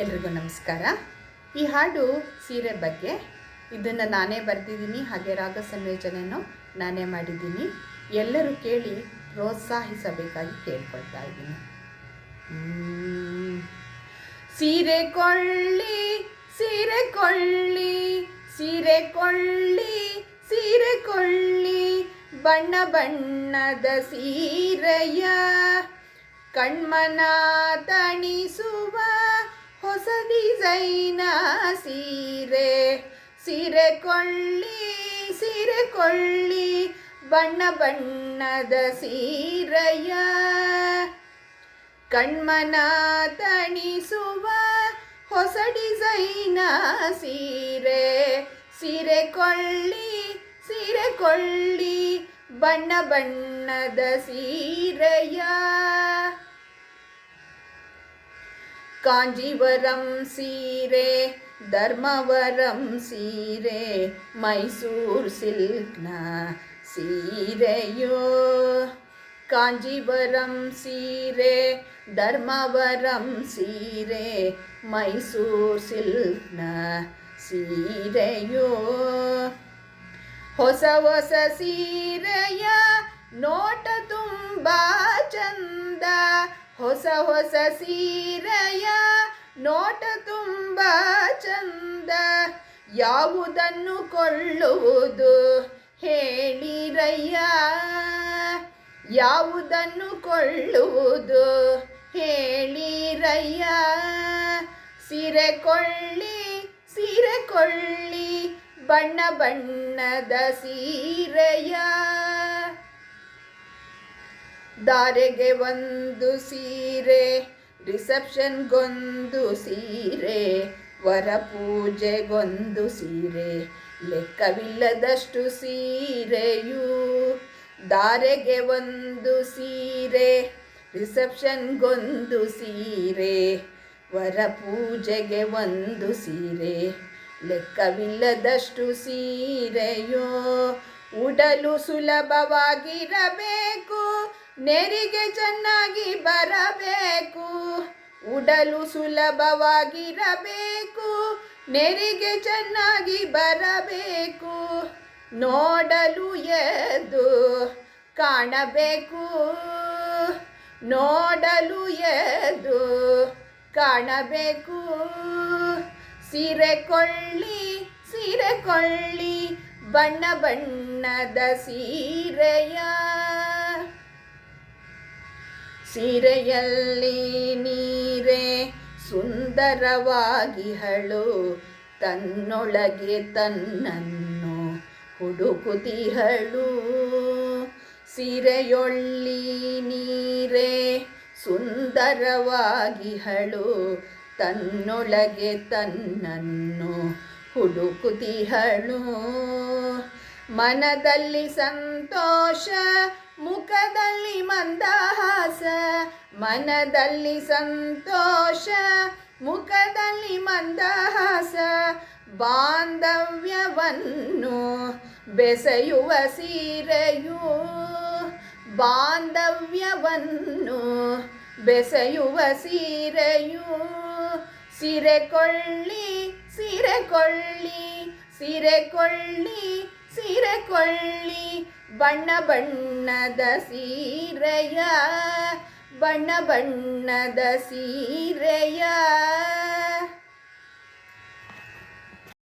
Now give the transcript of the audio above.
ಎಲ್ರಿಗೂ ನಮಸ್ಕಾರ. ಈ ಹಾಡು ಸೀರೆ ಬಗ್ಗೆ. ಇದನ್ನು ನಾನೇ ಬರೆದಿದ್ದೀನಿ, ಹಾಗೆ ರಾಗ ಸಂಯೋಜನೆಯನ್ನು ನಾನೇ ಮಾಡಿದ್ದೀನಿ. ಎಲ್ಲರೂ ಕೇಳಿ ಪ್ರೋತ್ಸಾಹಿಸಬೇಕಾಗಿ ಕೇಳ್ಕೊಳ್ತಾ ಇದ್ದೀನಿ. ಸೀರೆ ಕೊಳ್ಳಿ ಸೀರೆ ಕೊಳ್ಳಿ ಸೀರೆ ಕೊಳ್ಳಿ ಸೀರೆ ಕೊಳ್ಳಿ, ಬಣ್ಣ ಬಣ್ಣದ ಸೀರೆಯ ಕಣ್ಮನ ತಣಿಸುವ ಹೊಸ ಡಿಸೈನ ಸೀರೆ. ಸೀರೆ ಕೊಳ್ಳಿ ಸೀರೆ ಕೊಳ್ಳಿ, ಬಣ್ಣ ಬಣ್ಣದ ಸೀರೆಯ ಕಣ್ಮನ ತಣಿಸುವ ಹೊಸ ಡಿಸೈನ ಸೀರೆ. ಸೀರೆ ಕೊಳ್ಳಿ ಸೀರೆ ಕೊಳ್ಳಿ, ಬಣ್ಣ ಬಣ್ಣದ ಸೀರೆಯ ಕಾಂಜೀವರಂ ಸೀರೆ, ಧರ್ಮವರಂ ಸೀರೆ, ಮೈಸೂರು ಸಿಲ್ಕ್ನ ಸೀರೆಯೋ. ಕಾಂಜೀವರಂ ಸೀರೆ, ಧರ್ಮವರಂ ಸೀರೆ, ಮೈಸೂರು ಸಿಲ್ಕ್ನ ಸೀರೆಯೋ. ಹೊಸ ಹೊಸ ಸೀರೆಯ ನೋಟ ತುಂಬ ಚಂದ, ಹೊಸ ಹೊಸ ಸೀರೆಯ ನೋಟ ತುಂಬ ಚಂದ. ಯಾವುದನ್ನು ಕೊಳ್ಳುವುದು ಹೇಳಿರಯ್ಯ, ಯಾವುದನ್ನು ಕೊಳ್ಳುವುದು ಹೇಳಿರಯ್ಯ. ಸೀರೆ ಕೊಳ್ಳಿ ಸೀರೆ ಕೊಳ್ಳಿ, ಬಣ್ಣ ಬಣ್ಣದ ಸೀರೆಯ ಧಾರೆಗೆ ಒಂದು ಸೀರೆ, ರಿಸೆಪ್ಷನ್ಗೊಂದು ಸೀರೆ, ವರ ಪೂಜೆಗೊಂದು ಸೀರೆ, ಲೆಕ್ಕವಿಲ್ಲದಷ್ಟು ಸೀರೆಯು. ಧಾರೆಗೆ ಒಂದು ಸೀರೆ, ರಿಸೆಪ್ಷನ್ಗೊಂದು ಸೀರೆ, ವರ ಪೂಜೆಗೆ ಒಂದು ಸೀರೆ, ಲೆಕ್ಕವಿಲ್ಲದಷ್ಟು ಸೀರೆಯೋ. ಉಡಲು ಸುಲಭವಾಗಿರಬೇಕು, ನೆರಿಗೆ ಚೆನ್ನಾಗಿ ಬರಬೇಕು. ಉಡಲು ಸುಲಭವಾಗಿರಬೇಕು, ನೆರಿಗೆ ಚೆನ್ನಾಗಿ ಬರಬೇಕು. ನೋಡಲು ಎದ್ದು ಕಾಣಬೇಕು, ನೋಡಲು ಎದ್ದು ಕಾಣಬೇಕು. ಸೀರೆ ಕೊಳ್ಳಿ ಸೀರೆ ಕೊಳ್ಳಿ, ಬಣ್ಣ ಬಣ್ಣದ ಸೀರೆಯ. ಸೀರೆಯಲ್ಲಿ ನೀರೆ ಸುಂದರವಾಗಿಹಳು, ತನ್ನೊಳಗೆ ತನ್ನನ್ನು ಹುಡುಕುತಿಹಳು. ಸೀರೆಯೊಳ್ಳಿ ನೀರೆ ಸುಂದರವಾಗಿಹಳು, ತನ್ನೊಳಗೆ ತನ್ನನ್ನು ಹುಡುಕುತಿಹಳು. ಮನದಲ್ಲಿ ಸಂತೋಷ, ಮುಖದಲ್ಲಿ ಮಂದಹಾಸ, ಮನದಲ್ಲಿ ಸಂತೋಷ, ಮುಖದಲ್ಲಿ ಮಂದಹಾಸ. ಬಾಂಧವ್ಯವನ್ನು ಬೆಸೆಯುವ ಸೀರೆಯು, ಬಾಂಧವ್ಯವನ್ನು ಬೆಸೆಯುವ ಸೀರೆಯು. ಸೀರೆ ಕೊಳ್ಳಿ ಸೀರೆ ಕೊಳ್ಳಿ ಸೀರೆ ಕೊಳ್ಳಿ ಸೀರೆ ಕೊಳ್ಳಿ, ಬಣ್ಣ ಬಣ್ಣದ ಸೀರೆಯ ಬಣ್ಣ ಬಣ್ಣದ ಸೀರೆಯ.